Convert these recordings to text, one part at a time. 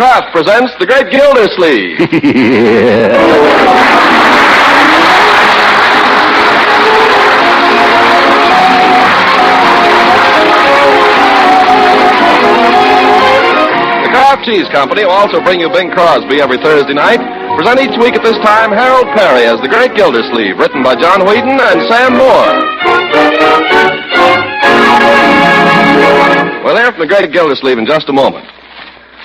Kraft presents the Great Gildersleeve. The Kraft Cheese Company will also bring you Bing Crosby every Thursday night. Present each week at this time Harold Perry as the Great Gildersleeve, written by John Whedon and Sam Moore. We'll hear from the Great Gildersleeve in just a moment.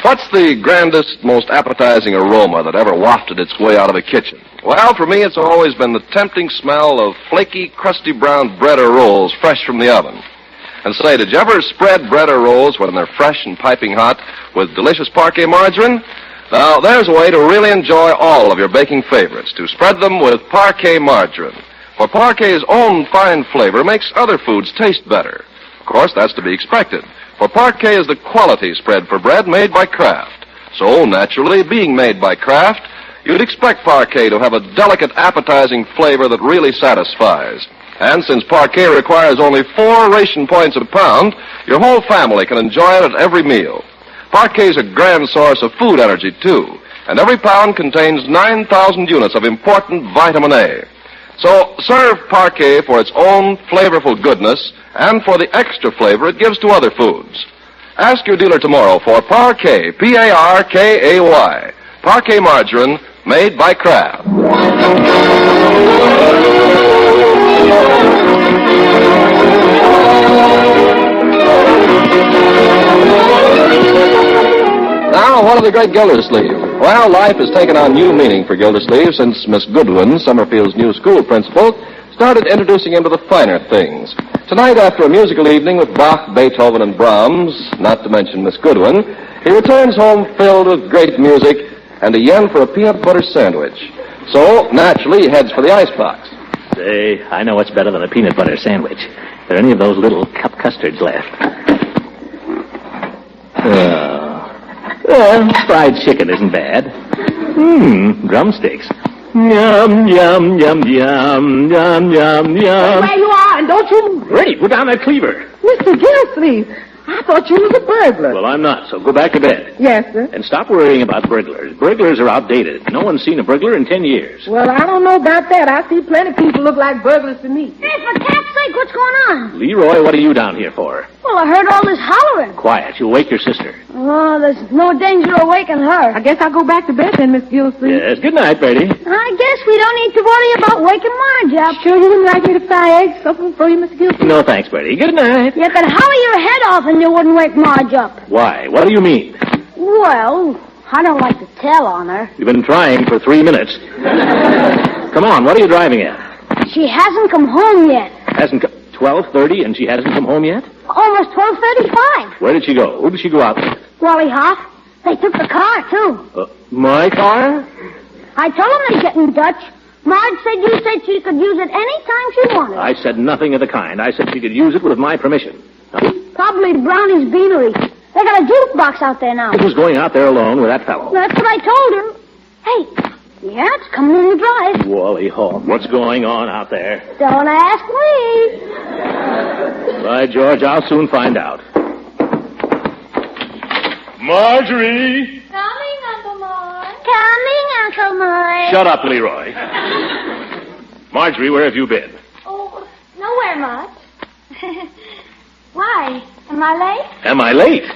What's the grandest, most appetizing aroma that ever wafted its way out of a kitchen? Well, for me, it's always been the tempting smell of flaky, crusty brown bread or rolls fresh from the oven. And say, did you ever spread bread or rolls when they're fresh and piping hot with delicious parquet margarine? Now, there's a way to really enjoy all of your baking favorites, to spread them with parquet margarine. For parquet's own fine flavor makes other foods taste better. Of course, that's to be expected. For parquet is the quality spread for bread made by Kraft. So, naturally, being made by Kraft, you'd expect parquet to have a delicate, appetizing flavor that really satisfies. And since parquet requires only 4 ration points a pound, your whole family can enjoy it at every meal. Parquet's a grand source of food energy, too, and every pound contains 9,000 units of important vitamin A. So serve parquet for its own flavorful goodness and for the extra flavor it gives to other foods. Ask your dealer tomorrow for parquet, P-A-R-K-A-Y, parquet margarine made by Kraft. Now, what of the Great Gildersleeve? Well, life has taken on new meaning for Gildersleeve since Miss Goodwin, Summerfield's new school principal, started introducing him to the finer things. Tonight, after a musical evening with Bach, Beethoven, and Brahms, not to mention Miss Goodwin, he returns home filled with great music and a yen for a peanut butter sandwich. So, naturally, he heads for the icebox. Say, I know what's better than a peanut butter sandwich. Are there any of those little cup custards left? Fried chicken isn't bad. Drumsticks. Yum, yum, yum, yum, yum, yum, yum. There you are, and don't you... Great, put down that cleaver. Mr. Gildersleeve, I thought you was a burglar. Well, I'm not, so go back to bed. Yes, sir. And stop worrying about burglars. Burglars are outdated. No one's seen a burglar in 10 years. Well, I don't know about that. I see plenty of people look like burglars to me. Hey, for cat's sake, what's going on? Leroy, what are you down here for? Well, I heard all this hollering. Quiet, you'll wake your sister. Oh, there's no danger of waking her. I guess I'll go back to bed then, Miss Gildersleeve. Yes, good night, Bertie. I guess we don't need to worry about waking Marge up. Sure you wouldn't like me to fry eggs? Something for you, Miss Gildersleeve? No, thanks, Bertie. Good night. You could holler your head off and you wouldn't wake Marge up. Why? What do you mean? Well, I don't like to tell on her. You've been trying for 3 minutes. Come on, what are you driving at? She hasn't come home yet. Hasn't come... 12:30 and she hasn't come home yet? Almost 12:35. Where did she go? Who did she go out with? Wally Hop. They took the car, too. My car? I told them they'd get in Dutch. Marge said you said she could use it any time she wanted. I said nothing of the kind. I said she could use it with my permission. Probably Brownie's Beanery. They got a jukebox out there now. Who's going out there alone with that fellow? That's what I told her. Hey, yeah, it's coming in the drive. Wally Hawk, what's going on out there? Don't ask me. By George, I'll soon find out. Marjorie! Coming, Uncle Marge. Coming, Uncle Marge. Shut up, Leroy. Marjorie, where have you been? Oh, nowhere much. Why? Am I late? Am I late?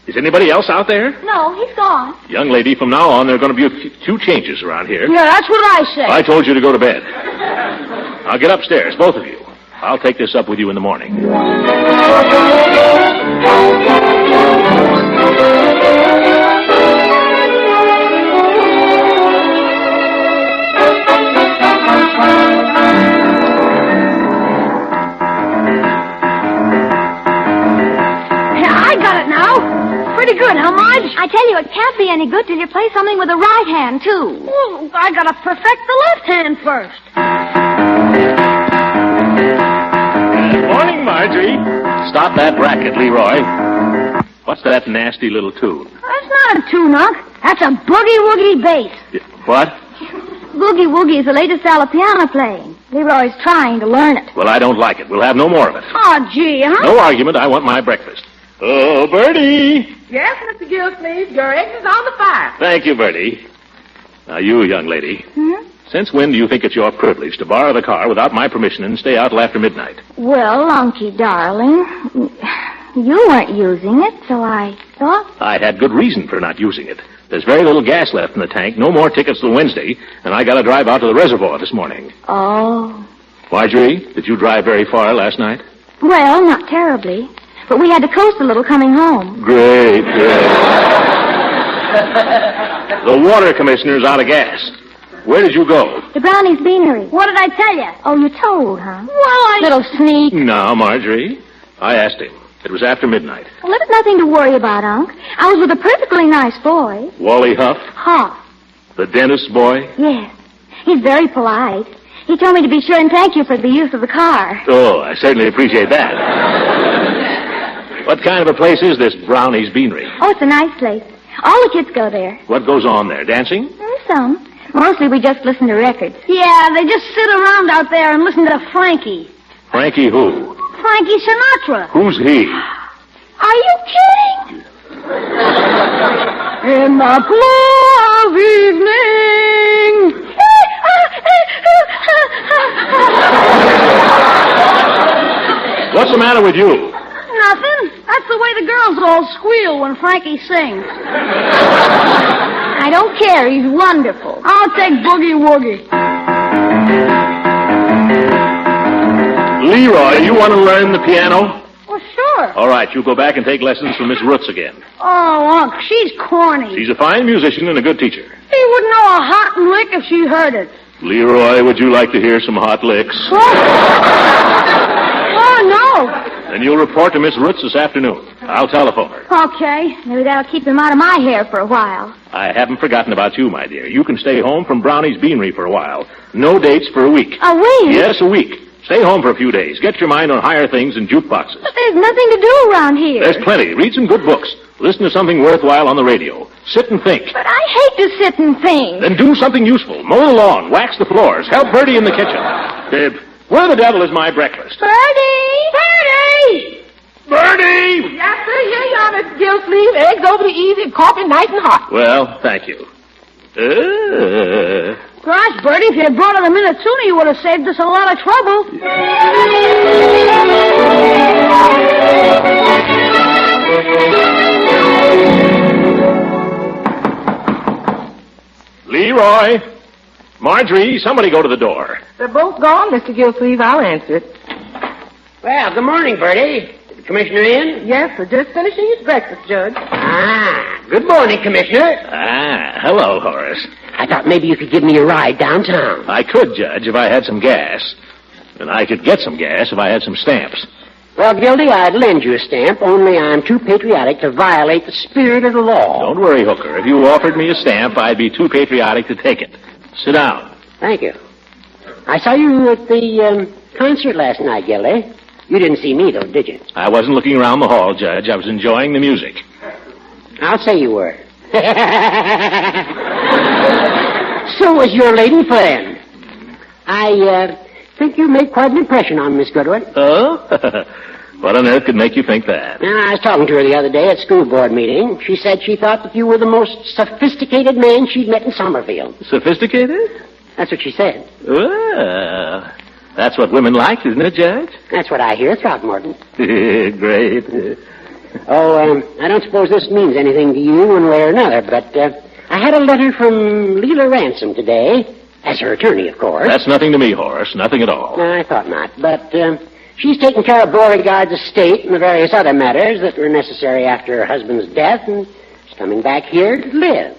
Is anybody else out there? No, he's gone. Young lady, from now on, there are going to be a few changes around here. Yeah, that's what I say. I told you to go to bed. Now get upstairs, both of you. I'll take this up with you in the morning. Pretty good, huh, Marge? I tell you, it can't be any good till you play something with the right hand, too. Well, I gotta perfect the left hand first. Good morning, Marjorie. Stop that racket, Leroy. What's that nasty little tune? That's not a tune, Unc. That's a boogie-woogie bass. What? Boogie-woogie is the latest style of piano playing. Leroy's trying to learn it. Well, I don't like it. We'll have no more of it. Oh, gee, huh? No argument. I want my breakfast. Oh, Bertie. Yes, Mr. Gildersleeve, your egg is on the fire. Thank you, Bertie. Now, you, young lady. Hmm? Since when do you think it's your privilege to borrow the car without my permission and stay out till after midnight? Well, Unky, darling, you weren't using it, so I thought... I had good reason for not using it. There's very little gas left in the tank, no more tickets till Wednesday, and I got to drive out to the reservoir this morning. Oh. Marjorie, did you drive very far last night? Well, not terribly. But we had to coast a little coming home. Great. The water commissioner's out of gas. Where did you go? To Brownie's Beanery. What did I tell you? Oh, you told, huh? Well, Little sneak. No, Marjorie. I asked him. It was after midnight. Well, there's nothing to worry about, Unc. I was with a perfectly nice boy. Wally Huff? Huff. The dentist's boy? Yes. He's very polite. He told me to be sure and thank you for the use of the car. Oh, I certainly appreciate that. What kind of a place is this Brownie's Beanery? Oh, it's a nice place. All the kids go there. What goes on there? Dancing? Some. Mostly we just listen to records. Yeah, they just sit around out there and listen to Frankie. Frankie who? Frankie Sinatra. Who's he? Are you kidding? In the blue of evening. What's the matter with you? Nothing. That's the way the girls all squeal when Frankie sings. I don't care. He's wonderful. I'll take Boogie Woogie. Leroy, you want to learn the piano? Well, sure. All right, you go back and take lessons from Miss Roots again. Oh, Unc, she's corny. She's a fine musician and a good teacher. She wouldn't know a hot lick if she heard it. Leroy, would you like to hear some hot licks? Oh, no. Then you'll report to Miss Roots this afternoon. I'll telephone her. Okay. Maybe that'll keep him out of my hair for a while. I haven't forgotten about you, my dear. You can stay home from Brownie's Beanery for a while. No dates for a week. A week? Yes, a week. Stay home for a few days. Get your mind on higher things than jukeboxes. But there's nothing to do around here. There's plenty. Read some good books. Listen to something worthwhile on the radio. Sit and think. But I hate to sit and think. Then do something useful. Mow the lawn. Wax the floors. Help Bertie in the kitchen. Where the devil is my breakfast? Bertie! Bertie! Bertie! Yes, sir. Here you are, Mr. Gildersleeve. Eggs over the easy, coffee nice and hot. Well, thank you. Gosh, Bertie, if you had brought it a minute sooner, you would have saved us a lot of trouble. Leroy! Marjorie, somebody go to the door. They're both gone, Mr. Gildersleeve. I'll answer it. Well, good morning, Bertie. Is the commissioner in? Yes, sir. Just finishing his breakfast, Judge. Ah, good morning, Commissioner. Ah, hello, Horace. I thought maybe you could give me a ride downtown. I could, Judge, if I had some gas. And I could get some gas if I had some stamps. Well, Gildy, I'd lend you a stamp, only I'm too patriotic to violate the spirit of the law. Don't worry, Hooker. If you offered me a stamp, I'd be too patriotic to take it. Sit down. Thank you. I saw you at the concert last night, Gildy. You didn't see me, though, did you? I wasn't looking around the hall, Judge. I was enjoying the music. I'll say you were. So was your lady friend. I think you made quite an impression on Miss Goodwin. Oh? What on earth could make you think that? I was talking to her the other day at school board meeting. She said she thought that you were the most sophisticated man she'd met in Somerville. Sophisticated? That's what she said. Well, that's what women like, isn't it, Judge? That's what I hear, Throckmorton. Great. Oh, I don't suppose this means anything to you one way or another, but I had a letter from Leila Ransom today, as her attorney, of course. That's nothing to me, Horace. Nothing at all. No, I thought not. But she's taking care of Beauregard's estate and the various other matters that were necessary after her husband's death, and she's coming back here to live.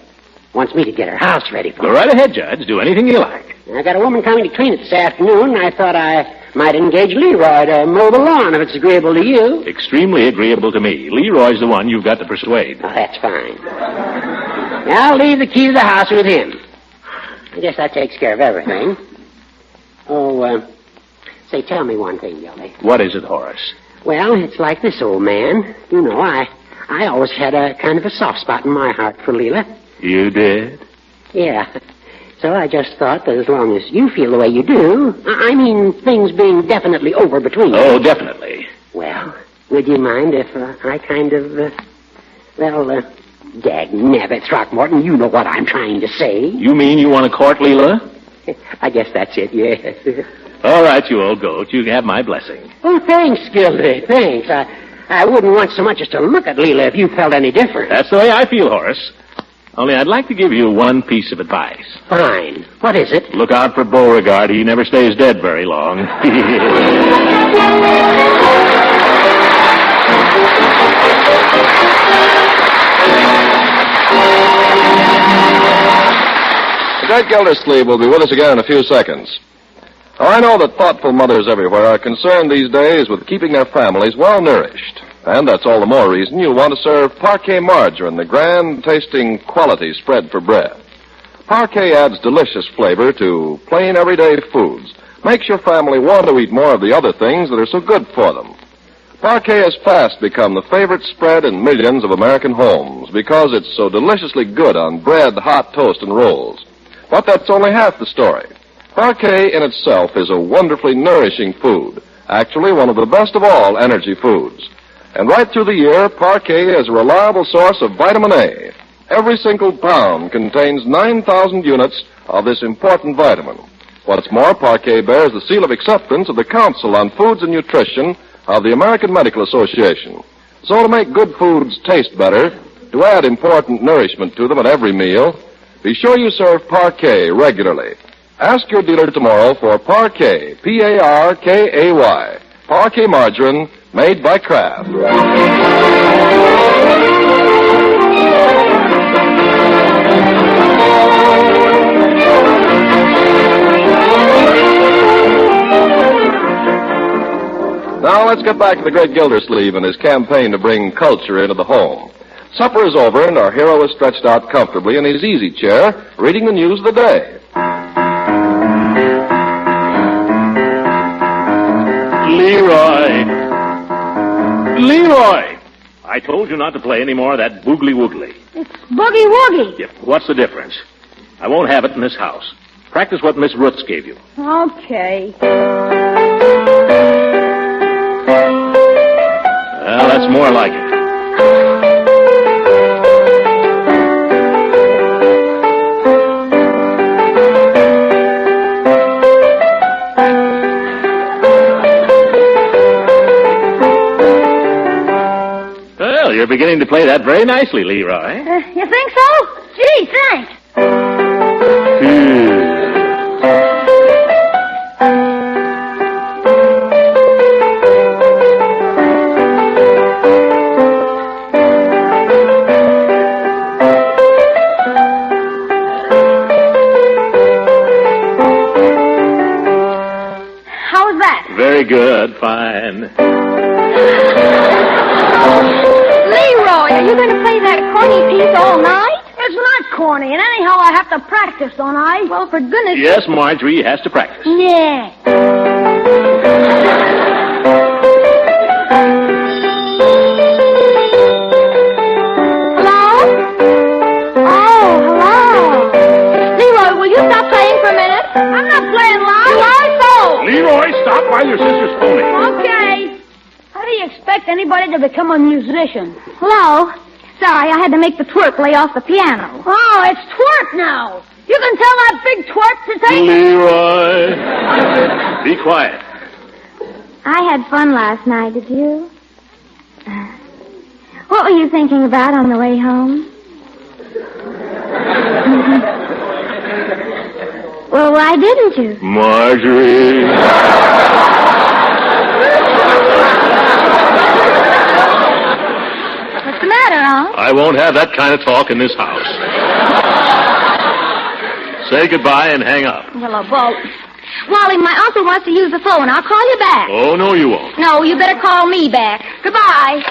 Wants me to get her house ready for her. Go right ahead, Judge. Do anything you like. I got a woman coming to clean it this afternoon, and I thought I might engage Leroy to mow the lawn if it's agreeable to you. Extremely agreeable to me. Leroy's the one you've got to persuade. Oh, that's fine. I'll leave the key to the house with him. I guess that takes care of everything. Oh, say, tell me one thing, Gildy. What is it, Horace? Well, it's like this, old man. You know, I always had a kind of a soft spot in my heart for Leila. You did? Yeah. So I just thought that as long as you feel the way you do, I mean things being definitely over between you. Oh, definitely. Well, would you mind if I kind of, dag-nabbit, Throckmorton, you know what I'm trying to say. You mean you want to court Leela? I guess that's it, yes. All right, you old goat. You have my blessing. Oh, thanks, Gildy, thanks. I wouldn't want so much as to look at Leela if you felt any different. That's the way I feel, Horace. Only I'd like to give you one piece of advice. Fine. What is it? Look out for Beauregard. He never stays dead very long. The great Gildersleeve will be with us again in a few seconds. Now, I know that thoughtful mothers everywhere are concerned these days with keeping their families well nourished. And that's all the more reason you'll want to serve Parquet margarine, the grand-tasting quality spread for bread. Parquet adds delicious flavor to plain everyday foods. Makes your family want to eat more of the other things that are so good for them. Parquet has fast become the favorite spread in millions of American homes because it's so deliciously good on bread, hot toast, and rolls. But that's only half the story. Parquet in itself is a wonderfully nourishing food, actually one of the best of all energy foods. And right through the year, Parquet is a reliable source of vitamin A. Every single pound contains 9,000 units of this important vitamin. What's more, Parquet bears the seal of acceptance of the Council on Foods and Nutrition of the American Medical Association. So to make good foods taste better, to add important nourishment to them at every meal, be sure you serve Parquet regularly. Ask your dealer tomorrow for Parquet, P-A-R-K-A-Y, Parquet margarine made by Kraft. Now let's get back to the great Gildersleeve and his campaign to bring culture into the home. Supper is over and our hero is stretched out comfortably in his easy chair, reading the news of the day. Leroy! I told you not to play any more of that boogly woogly. It's boogie woogie. Yep. What's the difference? I won't have it in this house. Practice what Miss Roots gave you. Okay. Well, that's more like it. Well, you're beginning to play that very nicely, Leroy. You think so? Gee, thanks. How was that? Very good, fine. Leroy, are you going to play that corny piece all night? It's not corny, and anyhow I have to practice, don't I? Well, for goodness sake. Yes, Marjorie has to practice. Yeah. Hello? Oh, hello. Leroy, will you stop playing for a minute? I'm not playing loud. You are so. Leroy, stop while your sister's phoning. Okay. How do you expect anybody to become a musician? Hello? Sorry, I had to make the twerp lay off the piano. Oh, it's twerp now. You can tell that big twerp to take... Leroy, be quiet. I had fun last night, did you? What were you thinking about on the way home? Well, why didn't you? Marjorie. What's the matter, Unc? I won't have that kind of talk in this house. Say goodbye and hang up. Well, a boat. Wally, my uncle wants to use the phone. I'll call you back. Oh, no, you won't. No, you better call me back. Goodbye.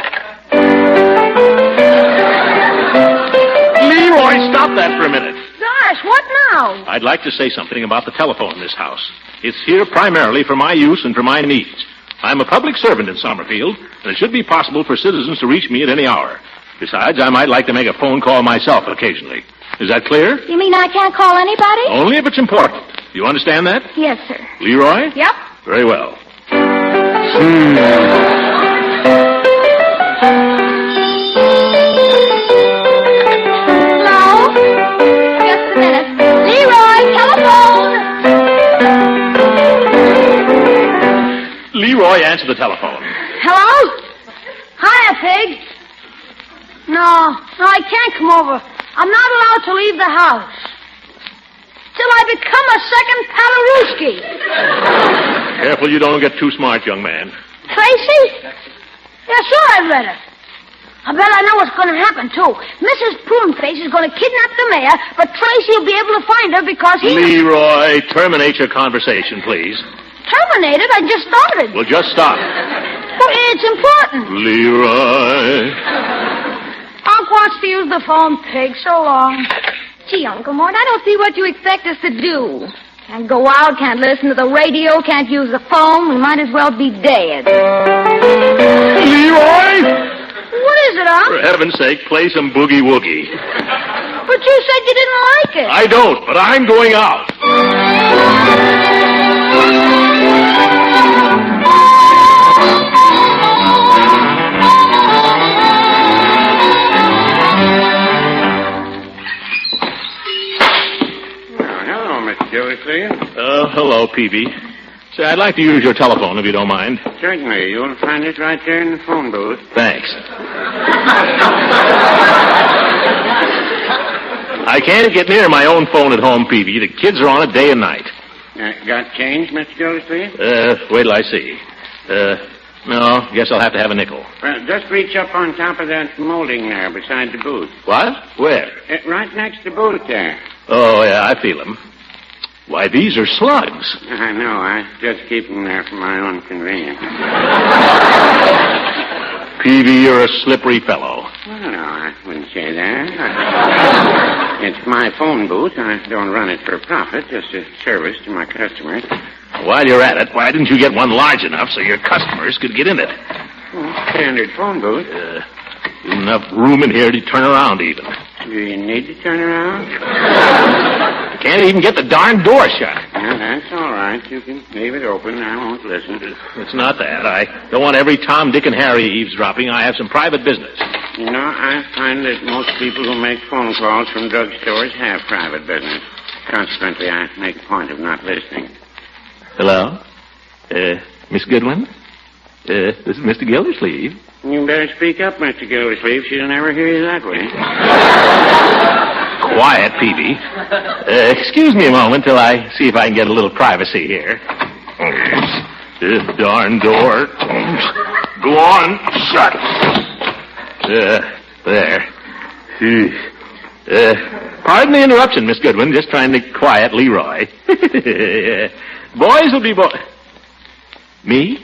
Leroy, stop that for a minute. Gosh, what now? I'd like to say something about the telephone in this house. It's here primarily for my use and for my needs. I'm a public servant in Summerfield, and it should be possible for citizens to reach me at any hour. Besides, I might like to make a phone call myself occasionally. Is that clear? You mean I can't call anybody? Only if it's important. You understand that? Yes, sir. Leroy? Yep. Very well. Leroy answer the telephone. Hello? Hiya, Pig. No, I can't come over. I'm not allowed to leave the house. Till I become a second Palarooski. Careful you don't get too smart, young man. Tracy? Yeah, sure, I read it. I bet I know what's going to happen, too. Mrs. Pruneface is going to kidnap the mayor, but Tracy will be able to find her because he... Leroy, terminate your conversation, please. Terminated? I just started. Well, just stop. Well, it's important. Leroy. Unc wants to use the phone, Pig. So long. Gee, Uncle Mort, I don't see what you expect us to do. Can't go out, can't listen to the radio, can't use the phone. We might as well be dead. Leroy! What is it, Unc? For heaven's sake, play some boogie-woogie. But you said you didn't like it. I don't, but I'm going out. Hello, Mr. Gilderdersleeve. Hello, Peavy. Say, I'd like to use your telephone, if you don't mind. Certainly. You'll find it right there in the phone booth. Thanks. I can't get near my own phone at home, Peavy. The kids are on it day and night. Got change, Mr. Gildersleeve? Wait till I see. No, guess I'll have to have a nickel. Well, just reach up on top of that molding there beside the booth. What? Where? Right next to the booth there. Oh, yeah, I feel them. Why, these are slugs. I know. I just keep them there for my own convenience. Peavy, you're a slippery fellow. Well, no, I wouldn't say that. It's my phone booth. I don't run it for profit, just a service to my customers. While you're at it, why didn't you get one large enough so your customers could get in it? Standard phone booth. Enough room in here to turn around even. Do you need to turn around? Can't even get the darn door shut. Yeah, that's all right. You can leave it open. I won't listen. It's not that. I don't want every Tom, Dick, and Harry eavesdropping. I have some private business. You know, I find that most people who make phone calls from drugstores have private business. Consequently, I make a point of not listening. Hello? Miss Goodwin? This is Mr. Gildersleeve. You better speak up, Mr. Gildersleeve. She'll never hear you that way. Quiet, Peavy. Excuse me a moment till I see if I can get a little privacy here. This darn door. Go on, shut. There. Pardon the interruption, Miss Goodwin. Just trying to quiet Leroy. Boys will be boys. Me?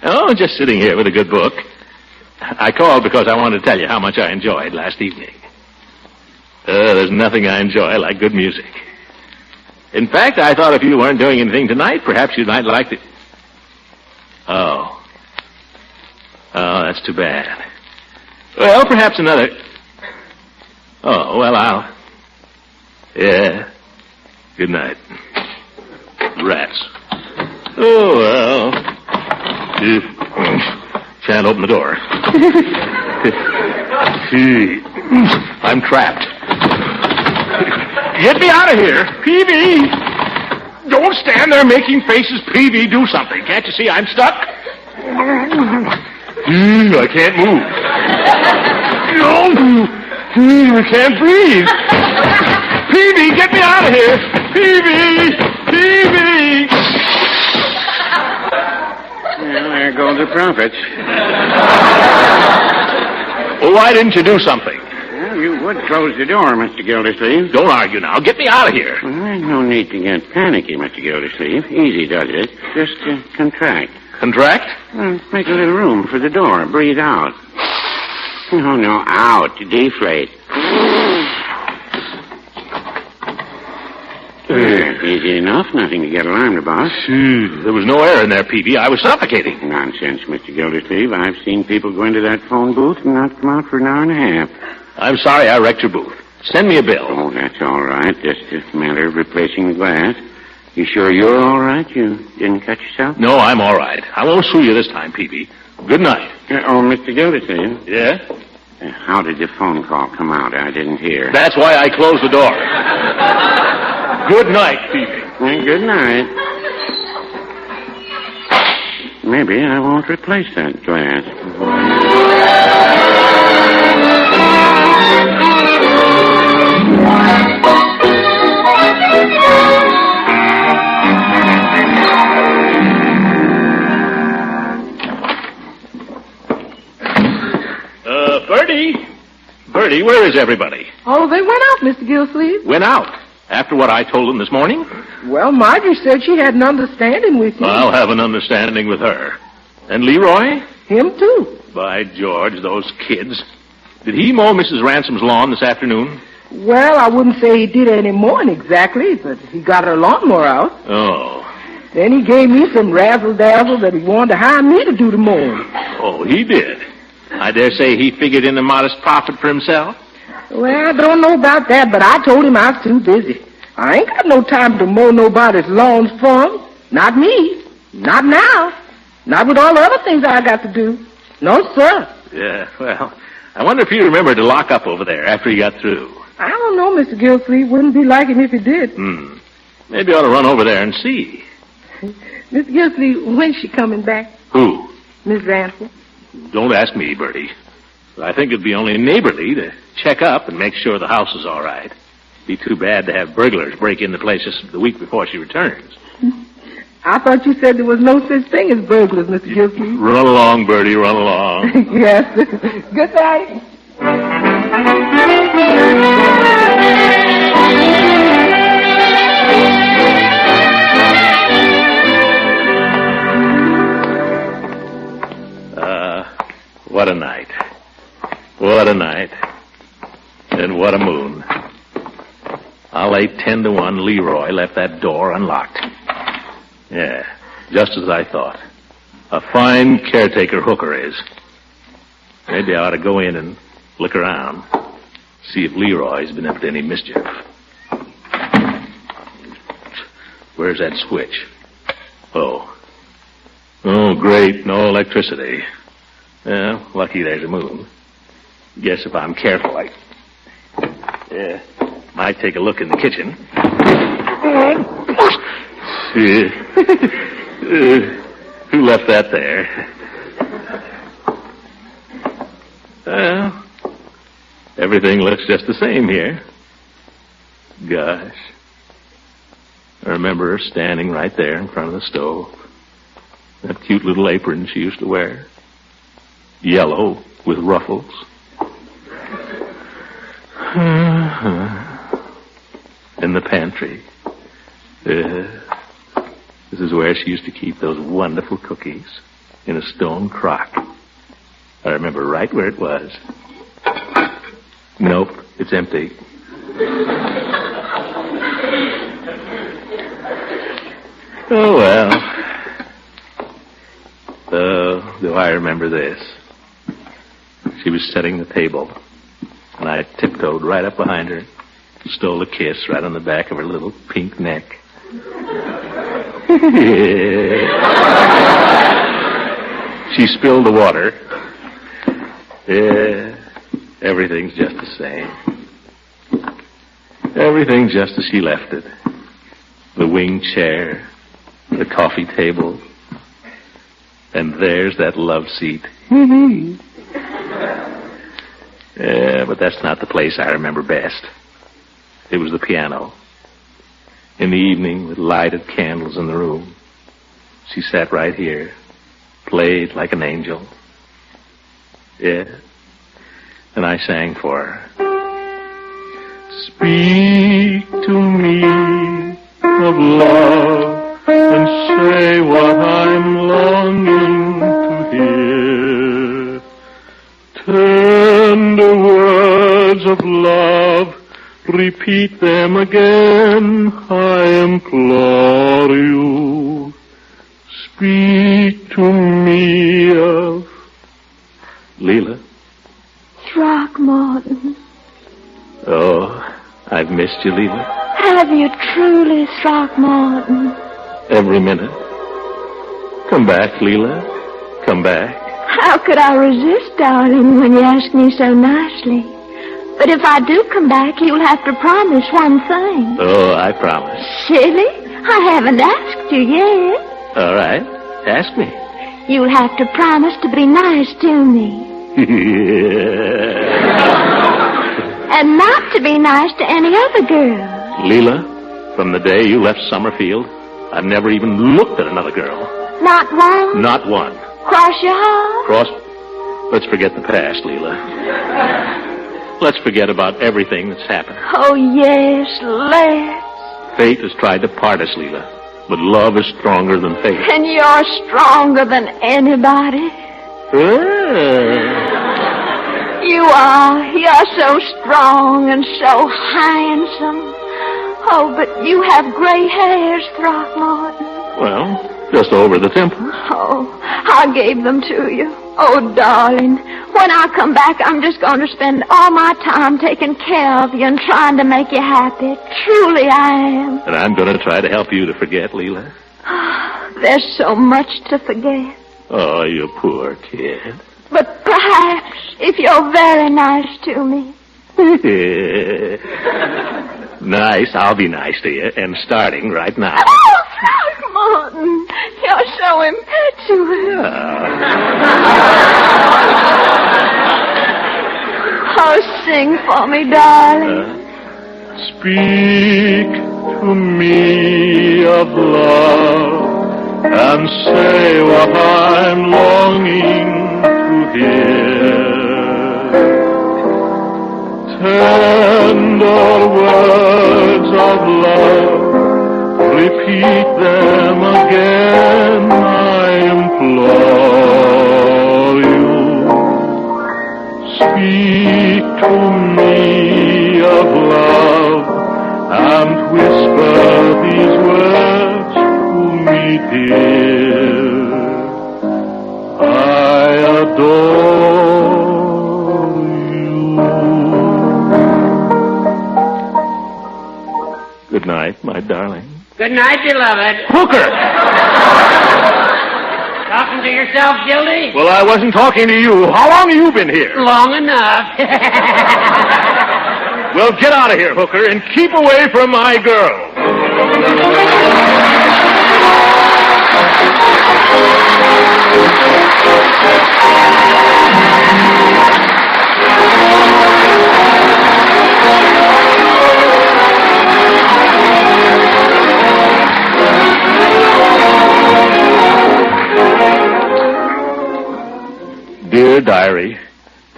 Oh, just sitting here with a good book. I called because I wanted to tell you how much I enjoyed last evening. There's nothing I enjoy like good music. In fact, I thought if you weren't doing anything tonight, perhaps you might like to... Oh, that's too bad. Well, perhaps another... Oh, well, I'll... Yeah. Good night. Rats. Oh, well... Can't open the door. I'm trapped. Get me out of here. Peavy! Don't stand there making faces. Peavy, do something. Can't you see I'm stuck? I can't move. I can't breathe. Peavy, get me out of here. Peavy! Peavy! Well, there go the profits. Well, why didn't you do something? Well, you would close the door, Mr. Gildersleeve. Don't argue now. Get me out of here. Well, there's no need to get panicky, Mr. Gildersleeve. Easy does it. Just contract. Contract? Make a little room for the door. Breathe out. No, out. Deflate. Easy enough. Nothing to get alarmed about. There was no air in there, Peavy. I was suffocating. Nonsense, Mr. Gildersleeve. I've seen people go into that phone booth and not come out for an hour and a half. I'm sorry I wrecked your booth. Send me a bill. Oh, that's all right. Just a matter of replacing the glass. You sure you're all right? You didn't cut yourself? No, I'm all right. I won't sue you this time, Peavy. Good night. Mr. Gildersleeve. Yeah? How did the phone call come out? I didn't hear. That's why I closed the door. Good night, Peavy. Good night. maybe I won't replace that glass. Bertie, where is everybody? Oh, they went out, Mr. Gildersleeve. Went out. After what I told them this morning? Well, Marjorie said she had an understanding with you. I'll have an understanding with her. And Leroy? Him, too. By George, those kids. Did he mow Mrs. Ransom's lawn this afternoon? Well, I wouldn't say he did any mowing exactly, but he got her lawnmower out. Oh. Then he gave me some razzle-dazzle that he wanted to hire me to do the mowing. Oh, he did? I dare say he figured in a modest profit for himself? Well, I don't know about that, but I told him I was too busy. I ain't got no time to mow nobody's lawns for him. Not me. Not now. Not with all the other things I got to do. No, sir. Yeah, well, I wonder if he remembered to lock up over there after he got through. I don't know, Mr. Gildersleeve. Wouldn't be like him if he did. Maybe I ought to run over there and see. Mr. Gildersleeve, when's she coming back? Who? Miss Ransom. Don't ask me, Bertie. I think it'd be only neighborly to check up and make sure the house is all right. Be too bad to have burglars break into places the week before she returns. I thought you said there was no such thing as burglars, Mr. Gildersleeve. Run along, Bertie, run along. Yes. Good night. What a night. What a night. And what a moon. I'll lay 10-1 Leroy left that door unlocked. Yeah, just as I thought. A fine caretaker hooker is. Maybe I ought to go in and look around. See if Leroy's been up to any mischief. Where's that switch? Oh, great, no electricity. Well, lucky there's a moon. Guess if I'm careful, might take a look in the kitchen. Who left that there? Well, everything looks just the same here. Gosh. I remember her standing right there in front of the stove. That cute little apron she used to wear. Yellow with ruffles. In the pantry. This is where she used to keep those wonderful cookies in a stone crock. I remember right where it was. Nope, it's empty. Oh, well. Do I remember this? She was setting the table, and I tiptoed right up behind her, stole a kiss right on the back of her little pink neck. She spilled the water. Yeah, everything's just the same. Everything just as she left it. The wing chair, the coffee table, and there's that love seat. Yeah, but that's not the place I remember best. It was the piano. In the evening, with lighted candles in the room, she sat right here, played like an angel. Yeah, and I sang for her. Speak to me of love and say what I'm longing to hear. Tender words of love, repeat them again, I implore you. Speak to me of... Leila? Throckmorton. Oh, I've missed you, Leila. Have you truly, Throckmorton? Every minute. Come back, Leila. Come back. How could I resist, darling, when you ask me so nicely? But if I do come back, you'll have to promise one thing. Oh, I promise. Silly. I haven't asked you yet. All right. Ask me. You'll have to promise to be nice to me. And not to be nice to any other girl. Leila, from the day you left Summerfield, I've never even looked at another girl. Not one? Not one. Cross your heart? Let's forget the past, Leila. Let's forget about everything that's happened. Oh, yes, let's. Fate has tried to part us, Leila, but love is stronger than fate. And you're stronger than anybody. You are. You're so strong and so handsome. Oh, but you have gray hairs, Throckmorton. Well, just over the temples. Oh, I gave them to you. Oh, darling, when I come back, I'm just going to spend all my time taking care of you and trying to make you happy. Truly, I am. And I'm going to try to help you to forget, Leila. There's so much to forget. Oh, you poor kid. But perhaps, if you're very nice to me. Nice, I'll be nice to you, and starting right now. Oh, Throckmorton, you're so impetuous. Oh, sing for me, darling. Speak to me of love and say what I'm longing to hear. Tender words of love, repeat them again, I implore you. Speak to me of love and whisper these words to me, dear. I adore you. Good night, my darling. Good night, beloved. Hooker! Talking to yourself, Gildy? Well, I wasn't talking to you. How long have you been here? Long enough. Well, get out of here, Hooker, and keep away from my girl. Dear Diary,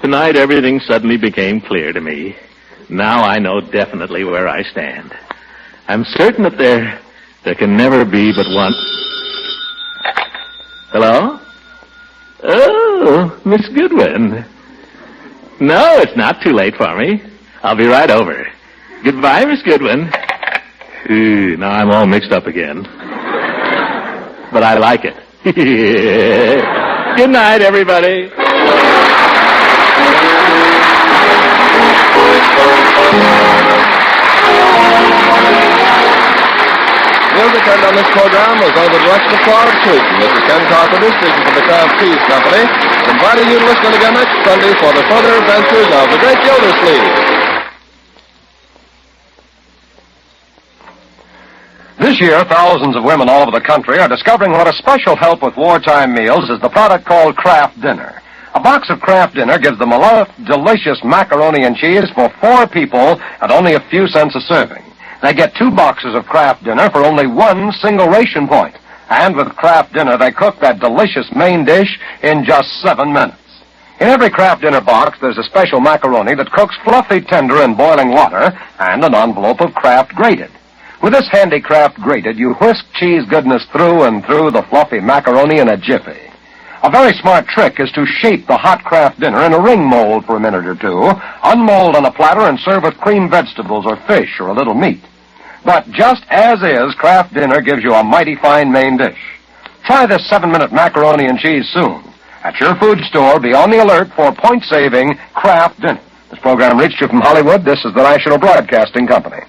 tonight everything suddenly became clear to me. Now I know definitely where I stand. I'm certain that there can never be but one... Hello? Oh, Miss Goodwin. No, it's not too late for me. I'll be right over. Goodbye, Miss Goodwin. Now I'm all mixed up again. But I like it. Good night, everybody. Music heard on this program was under the direction of Clark Sweeten. This is Ken Carpenter speaking for the Crown Cheese Company, inviting you to listen again next Sunday for the further adventures of the great Gildersleeve. This year, thousands of women all over the country are discovering what a special help with wartime meals is the product called Kraft Dinner. A box of Kraft Dinner gives them a delicious macaroni and cheese for 4 people at only a few cents a serving. They get 2 boxes of Kraft Dinner for only 1 single ration point. And with Kraft Dinner, they cook that delicious main dish in just 7 minutes. In every Kraft Dinner box, there's a special macaroni that cooks fluffy tender in boiling water and an envelope of Kraft grated. With this handy Kraft grated, you whisk cheese goodness through and through the fluffy macaroni in a jiffy. A very smart trick is to shape the hot Kraft Dinner in a ring mold for a minute or two, unmold on a platter, and serve with creamed vegetables or fish or a little meat. But just as is, Kraft Dinner gives you a mighty fine main dish. Try this 7-minute macaroni and cheese soon. At your food store, be on the alert for point-saving Kraft Dinner. This program reached you from Hollywood. This is the National Broadcasting Company.